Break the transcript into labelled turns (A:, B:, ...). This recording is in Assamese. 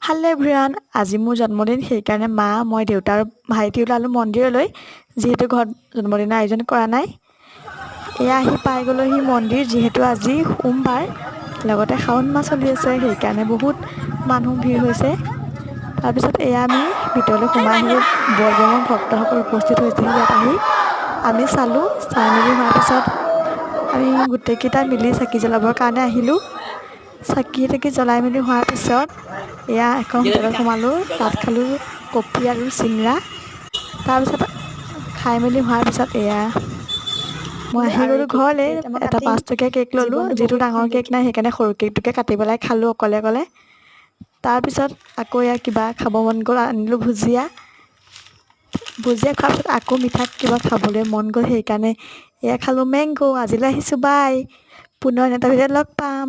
A: হালে এভৰিৱান আজি মোৰ জন্মদিন সেইকাৰণে মা মই দেউতা আৰু ভাইটি ওলালোঁ মন্দিৰলৈ যিহেতু ঘৰত জন্মদিনৰ আয়োজন কৰা নাই এয়া আহি পাই গ'লোহি মন্দিৰ যিহেতু আজি সোমবাৰ লগতে শাওণ মাহ চলি আছে সেইকাৰণে বহুত মানুহ ভিৰ হৈছে তাৰপিছত এয়া আমি ভিতৰলৈ সোমাই আহিলোঁ বলবমৰ ভক্তসকল উপস্থিত হৈছেহি ইয়াত আহি আমি চালোঁ চাই মেলি হোৱাৰ পিছত আমি গোটেইকেইটা মিলি চাকি জ্বলাবৰ কাৰণে আহিলোঁ চাকি জ্বলাই মেলি হোৱাৰ পিছত এয়া এখন হোটেলত সোমালোঁ তাত খালোঁ কফি আৰু চিংৰা তাৰপিছত খাই মেলি হোৱাৰ পিছত এয়া মই আহি গ'লোঁ ঘৰলৈ এটা 5 টকীয়া কেক ল'লোঁ যিটো ডাঙৰ কেক নাই সেইকাৰণে সৰু কেকটোকে কাটি পেলাই খালোঁ অকলে অকলে তাৰপিছত আকৌ এয়া কিবা খাব মন গ'ল আনিলোঁ ভুজিয়া খোৱাৰ পিছত আকৌ মিঠাত কিবা খাবলৈ মন গ'ল সেইকাৰণে এয়া খালোঁ মেংগ' আজিলৈ আহিছোঁ বাই পুনৰ এটা ভিডিঅ'ত লগ পাম।